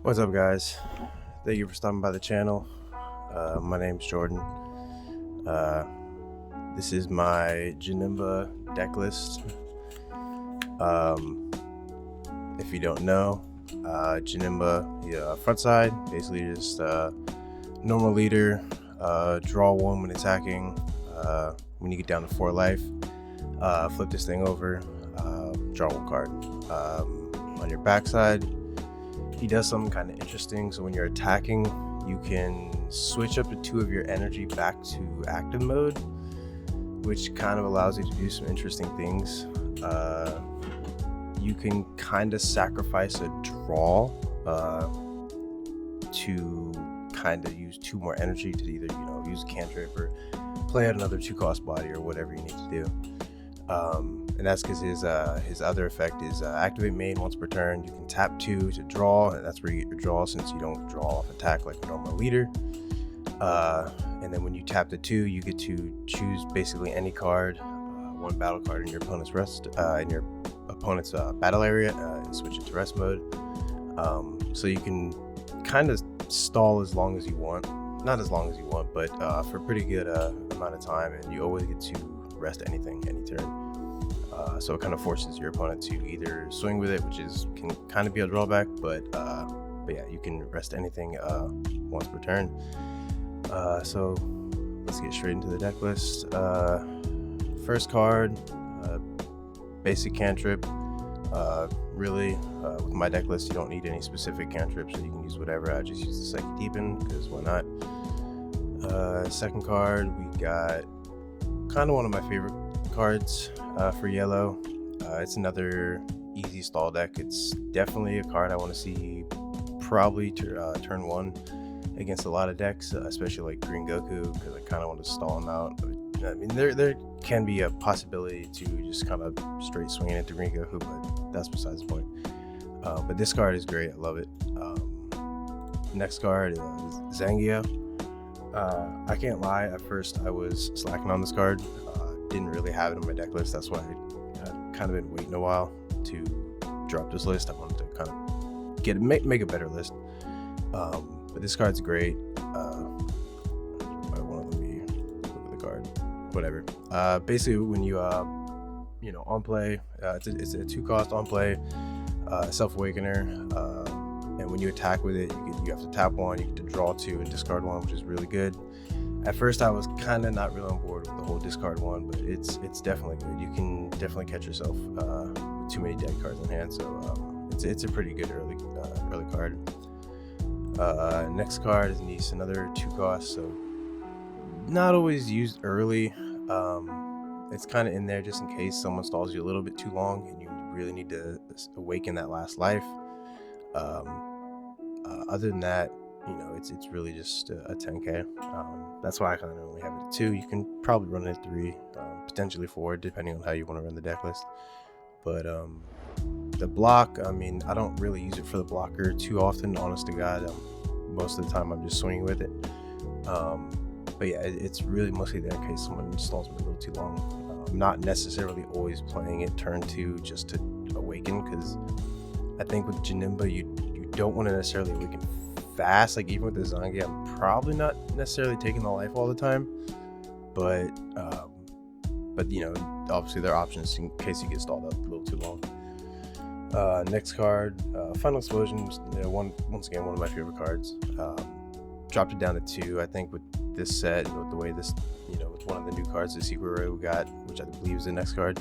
What's up, guys? Thank you for stopping by the channel. My name's Jordan. This is my Janemba deck list. If you don't know, Janemba, front side, basically just normal leader, draw one when attacking. When you get down to 4 life, flip this thing over, draw 1 card. On your backside, he does something kind of interesting. So when you're attacking, you can switch up to 2 of your energy back to active mode, which kind of allows you to do some interesting things. You can kind of sacrifice a draw to kind of use 2 more energy to either use a cantrip or play out another 2-cost body or whatever you need to do. And that's because his other effect is activate main once per turn. You can tap 2 to draw, and that's where you get your draw, since you don't draw off attack like a normal leader. And then when you tap the 2, you get to choose basically any card, 1 battle card in your opponent's battle area, and switch it to rest mode. So you can kind of stall as long as you want, not as long as you want, but for a pretty good amount of time, and you always get to rest anything any turn. So it kind of forces your opponent to either swing with it, which can kind of be a drawback, but yeah, you can rest anything once per turn. So let's get straight into the deck list. First card, basic cantrip. Really, with my deck list, you don't need any specific cantrips, so you can use whatever. I just use the Psychic Deepen because why not? Second card, we got kind of one of my favorite cards for yellow. It's another easy stall deck. It's definitely a card I want to see probably turn 1 against a lot of decks, especially like Green Goku, because I kind of want to stall him out. I mean, there can be a possibility to just kind of straight swing it into Green Goku, but that's besides the point. But this card is great. I love it. Next card is Zangia. I can't lie, at first I was slacking on this card. Didn't really have it on my deck list. That's why I kind of been waiting a while to drop this list. I wanted to kind of make a better list. But this card's great. I want to let me look at the card. Whatever. Basically, when you on play, it's a 2-cost on play, Self-Awakener, and when you attack with it, you have to tap 1, you get to draw 2 and discard 1, which is really good. At first, I was kind of not really on board with the whole discard 1, but it's definitely good. You can definitely catch yourself with too many dead cards in hand, so it's a pretty good early card. Next card is Nice, another 2-cost, so not always used early. It's kind of in there just in case someone stalls you a little bit too long and you really need to awaken that last life. Other than that, it's really just a 10k. That's why I kind of only have it at 2. You can probably run it at 3, potentially 4, depending on how you want to run the deck list. But the block, I mean, I don't really use it for the blocker too often, honest to God. Most of the time I'm just swinging with it. But yeah, it's really mostly there in case someone stalls me a little too long. I'm not necessarily always playing it turn 2 just to awaken, because I think with Janemba you don't want to necessarily awaken fast. Like even with the Zangia, I'm probably not necessarily taking the life all the time, but obviously there are options in case you get stalled out a little too long. Next card, Final Explosion. Once again, one of my favorite cards. Dropped it down to 2. I think with this set, with the way this, with one of the new cards, the Secret Rare we got, which I believe is the next card,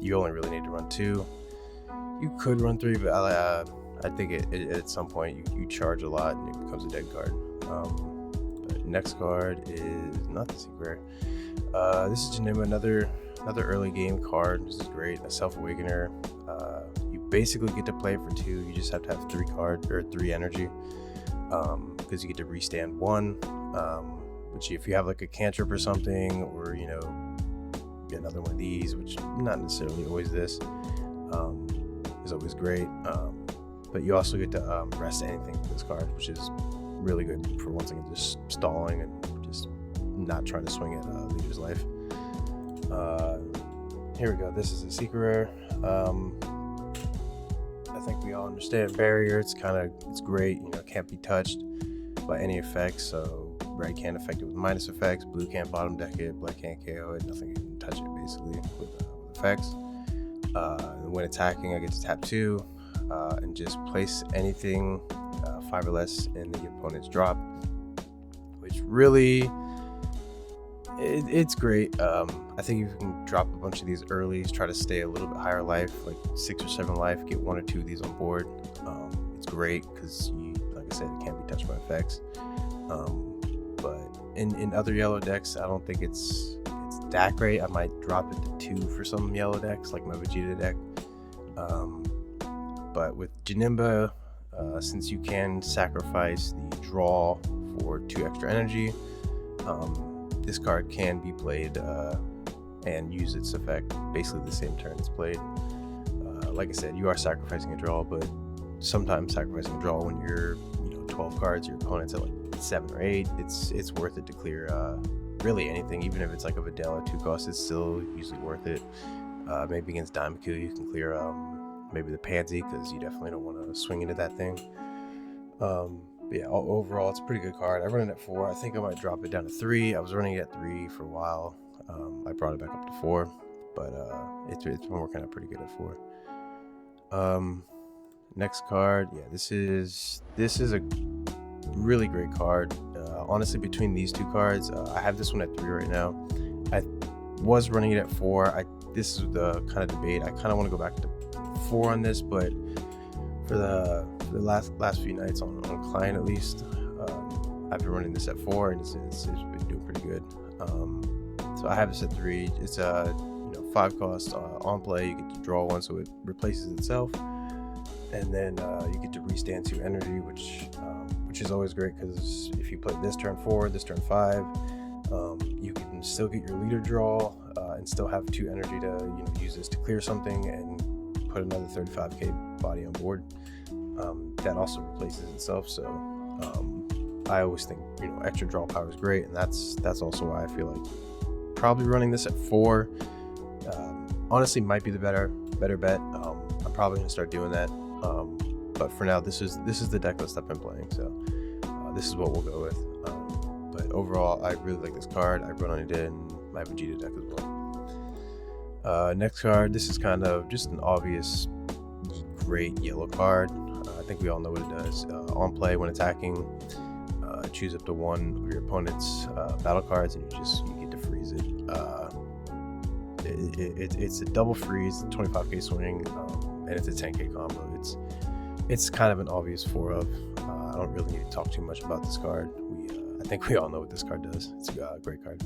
you only really need to run 2. You could run 3, but I think at some point you charge a lot and it becomes a dead card. But next card is not the Secret Rare. This is Janemba, another early game card. This is great. A Self-Awakener. You basically get to play it for 2. You just have to have 3 energy, because you get to restand 1. Which if you have like a cantrip or something, or another one of these, which not necessarily always this, is always great. But you also get to rest anything with this card, which is really good for once again just stalling and just not trying to swing at leader's life. Here we go. This is a Secret Rare. I think we all understand barrier. It's great. You know, can't be touched by any effects. So red can't affect it with minus effects. Blue can't bottom deck it. Black can't KO it. Nothing can touch it basically with effects. When attacking, I get to tap 2 and just place anything 5 or less in the opponent's drop, which really it's great. I think you can drop a bunch of these early, try to stay a little bit higher life, like 6 or 7 life, get 1 or 2 of these on board. It's great because like I said, it can't be touched by effects. But in other yellow decks, I don't think it's that great. I might drop it to 2 for some yellow decks, like my Vegeta deck. But with Janemba, since you can sacrifice the draw for 2 extra energy, this card can be played and use its effect basically the same turn it's played. Like I said, you are sacrificing a draw, but sometimes sacrificing a draw when you're 12 cards, your opponent's at like 7 or 8, it's worth it to clear really anything. Even if it's like a Videla 2 cost, it's still usually worth it. Maybe against Diamond Q you can clear maybe the Pansy, because you definitely don't want to swing into that thing. But yeah, overall it's a pretty good card. I run it at 4. I think I might drop it down to 3. I was running it at 3 for a while. I brought it back up to 4, but it's been working out pretty good at 4. Next card, yeah, this is a really great card. Honestly, between these 2 cards, I have this one at 3 right now. I was running it at 4. This is the kind of debate. I kind of want to go back to 4 on this, but for the last few nights on client at least, I've been running this at 4, and it's been doing pretty good. So I have this at 3. It's a 5 cost on play. You get to draw 1, so it replaces itself, and then you get to restand 2 energy, which is always great, because if you play this turn 4, this turn 5, you can still get your leader draw and still have 2 energy to use this to clear something and put another 35k body on board. That also replaces itself. So I always think extra draw power is great, and that's also why I feel like probably running this at 4 honestly might be the better bet. I'm probably gonna start doing that. But for now, this is the deck list I've been playing, so this is what we'll go with. But overall, I really like this card. I run it in my Vegeta deck as well. Next card, this is kind of just an obvious great yellow card. I think we all know what it does. On play, when attacking, choose up to 1 of your opponent's battle cards, and you get to freeze it. It's a double freeze, 25k swing, and it's a 10k combo. It's kind of an obvious 4 of. I don't really need to talk too much about this card. I think we all know what this card does. It's a great card.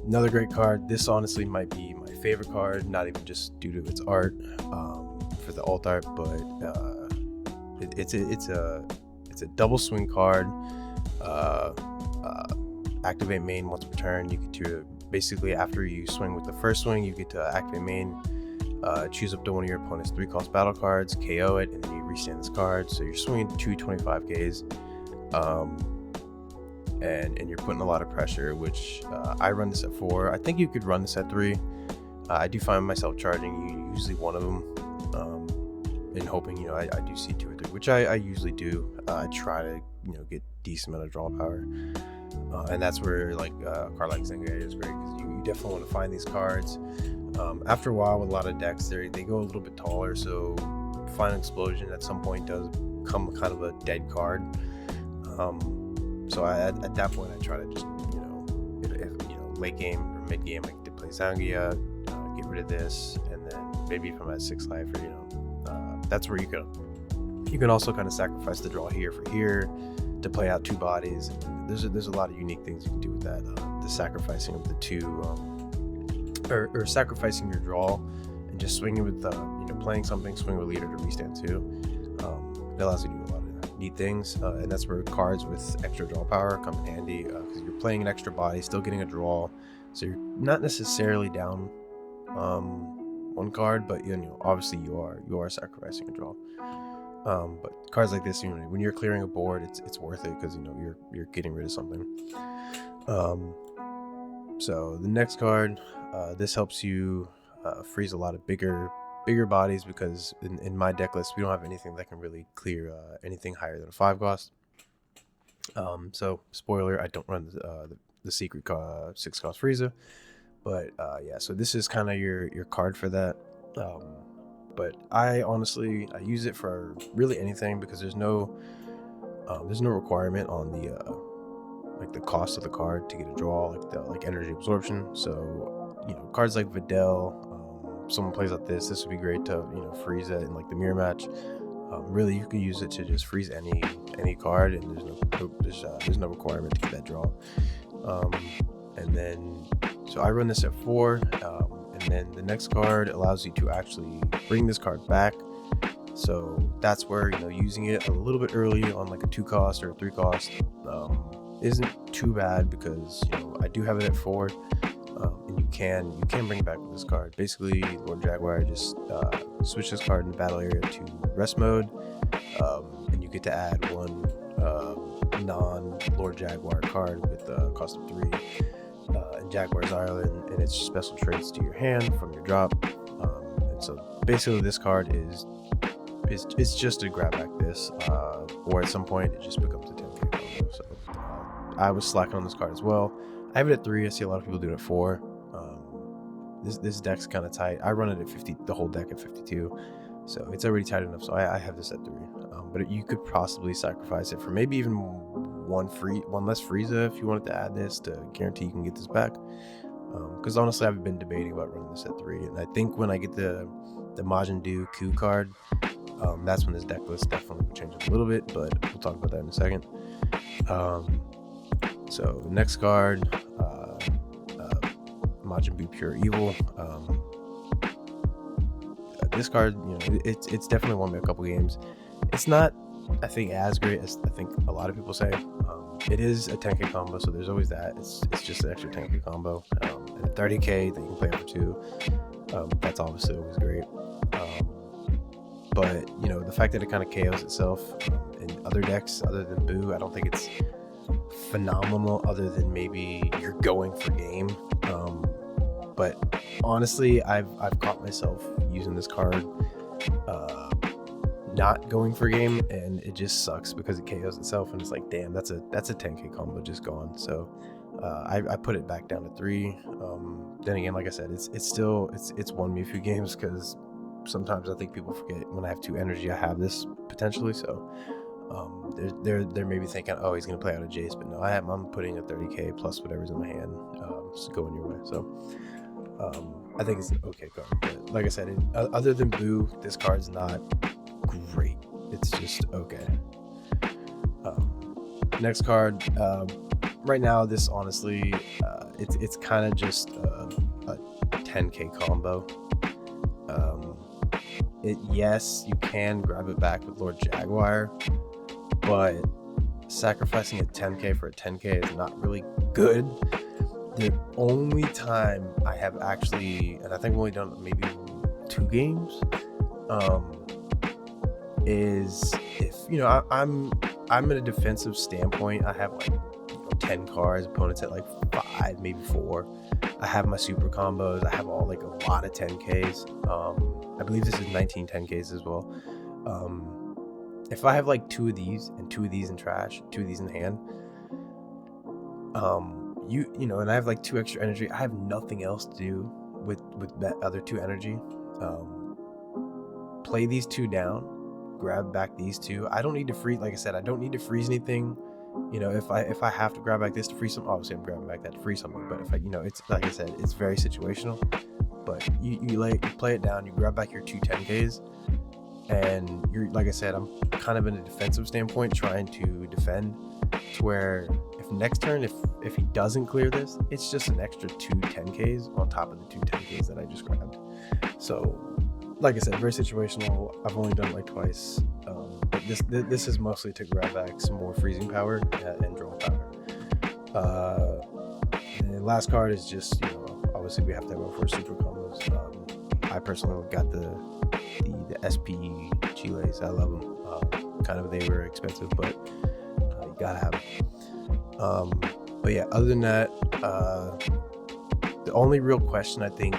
Another great card. This honestly might be my favorite card, not even just due to its art, for the alt art, but it's a double swing card. Activate main once per turn. You get to basically, after you swing with the first swing, you get to activate main. Choose up to 1 of your opponent's 3 cost battle cards, KO it, and then you restand this card. So you're swinging 2 25ks, and you're putting a lot of pressure, which I run this at 4. I think you could run this at 3. I do find myself charging usually 1 of them, and hoping I do see 2 or 3, which I usually do. I try to get decent amount of draw power, and that's where like a card like Zengai is great, because you definitely want to find these cards. After a while, with a lot of decks, they go a little bit taller, so Final Explosion at some point does become kind of a dead card. So at that point, I try to just if late game or mid game, I get to play Zangia, get rid of this, and then maybe if I'm at 6 life, or that's where you can also kind of sacrifice the draw here for here to play out 2 bodies. There's a lot of unique things you can do with that. The sacrificing of the 2. Or sacrificing your draw and just swinging with playing something, swing with leader to restand 2. It allows you to do a lot of neat things, and that's where cards with extra draw power come in handy, because you're playing an extra body, still getting a draw, so you're not necessarily down 1 card, but obviously you are sacrificing a draw. But cards like this, when you're clearing a board, it's worth it, because you're getting rid of something. So the next card, this helps you freeze a lot of bigger bigger bodies because in my deck list we don't have anything that can really clear anything higher than a 5 cost. So spoiler, I don't run the secret 6 cost Frieza, but yeah, so this is kind of your card for that. But I honestly use it for really anything because there's no requirement on the like the cost of the card to get a draw, like energy absorption. So cards like Videl, someone plays like this would be great to freeze it in like the mirror match. Really, you can use it to just freeze any card, and there's no requirement to get that draw. And then so I run this at 4, and then the next card allows you to actually bring this card back. So that's where using it a little bit early on like a 2 cost or a 3 cost isn't too bad, because I do have it at 4, and you can bring it back with this card. Basically, Lord Jaguar just switch this card in the battle area to rest mode, and you get to add one non-Lord Jaguar card with a cost of 3 in Jaguar's Island, and its special traits to your hand from your drop. And so basically, this card is just a grab back this, or at some point it just becomes a 10k combo. So I was slacking on this card as well. I have it at 3. I see a lot of people do it at 4. This deck's kind of tight. I run it at 50, the whole deck at 52, so it's already tight enough. So I have this at 3. But you could possibly sacrifice it for maybe even one less Frieza if you wanted to add this to guarantee you can get this back. Because honestly, I've been debating about running this at 3, and I think when I get the Majin Buu Ku card, that's when this deck list definitely will change a little bit, but we'll talk about that in a second. So next card, Majin Buu Pure Evil. This card, it's definitely won me a couple games. It's not, I think, as great as I think a lot of people say. It is a 10k combo, so there's always that. It's just an extra 10k combo, and a 30k that you can play for 2. That's obviously always great. But the fact that it kind of KOs itself in other decks other than Buu, I don't think it's phenomenal, other than maybe you're going for game. But honestly, I've caught myself using this card not going for game, and it just sucks because it KOs itself, and it's like, damn, that's a 10k combo just gone. So I put it back down to 3. Then again, like I said, it's won me a few games, because sometimes I think people forget when I have 2 energy I have this potentially. So they're maybe thinking, oh, he's gonna play out a Jace, but no, I'm putting a 30k plus whatever's in my hand, just going your way. So I think it's an okay card, but like I said, other than Buu, this card's not great. It's just okay. Next card, right now, this honestly, it's kind of just a 10k combo. Yes, you can grab it back with Lord Jaguar, but sacrificing a 10k for a 10k is not really good. The only time I have actually, and I think I've only done maybe 2 games, is if I'm in a defensive standpoint. I have like 10 cards, opponents at like 5, maybe 4. I have my super combos. I have all like a lot of 10ks. I believe this is 19 10ks as well. If I have like 2 of these and 2 of these in trash, 2 of these in hand, and I have like 2 extra energy, I have nothing else to do with that other 2 energy. Play these 2 down, grab back these 2. I don't need to freeze, like I said, I don't need to freeze anything. If I have to grab back this to freeze something, obviously I'm grabbing back that to freeze something. But if it's like I said, it's very situational. But you play it down, you grab back your 2 10ks, and you're, like I said, I'm kind of in a defensive standpoint, trying to defend, to where if next turn, if he doesn't clear this, it's just an extra 2 10ks on top of the 2 10ks that I just grabbed. So, like I said, very situational. I've only done it like twice. But this is mostly to grab back some more freezing power and draw power. And last card is just, obviously we have to go for super combos. I personally got the SP Chiles. I love them. Kind of, they were expensive, but you gotta have them. But yeah, other than that, the only real question I think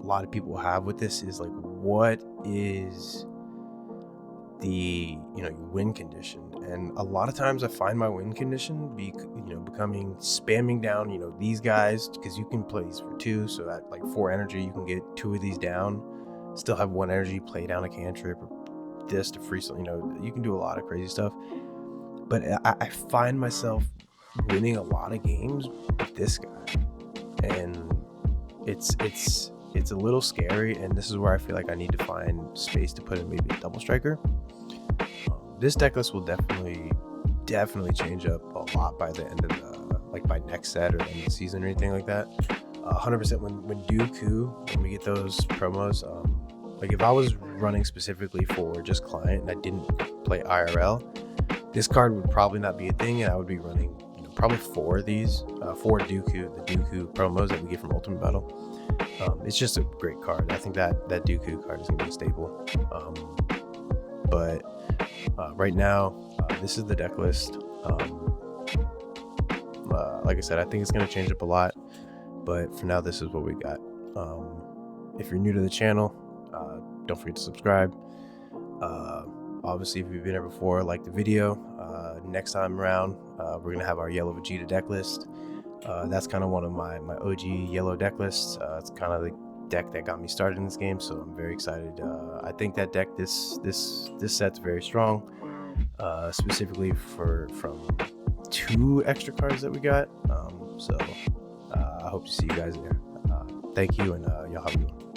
a lot of people have with this is like, what is the your win condition? And a lot of times I find my win condition becoming spamming down these guys, because you can play these for 2, so at like 4 energy you can get 2 of these down, still have 1 energy, play down a cantrip or this to free you can do a lot of crazy stuff. But I find myself winning a lot of games with this guy, and it's a little scary, and this is where I feel like I need to find space to put in maybe a double striker. This deck list will definitely change up a lot by the end of by next set or the end of the season or anything like that. 100% when Dooku, when we get those promos, like if I was running specifically for just client and I didn't play IRL, this card would probably not be a thing, and I would be running probably 4 of these, 4 the Dooku promos that we get from Ultimate Battle. It's just a great card. I think that Dooku card is gonna be stable. But right now, this is the deck list. Like I said, I think it's going to change up a lot, but for now, this is what we got. If you're new to the channel, don't forget to subscribe. Obviously, if you've been here before, like the video. Next time around, we're going to have our Yellow Vegeta deck list. That's kind of one of my OG yellow deck lists. It's kind of the deck that got me started in this game, so I'm very excited. I think that deck, this set's very strong, specifically from 2 extra cards that we got. So I hope to see you guys there. Thank you, and y'all have a good one.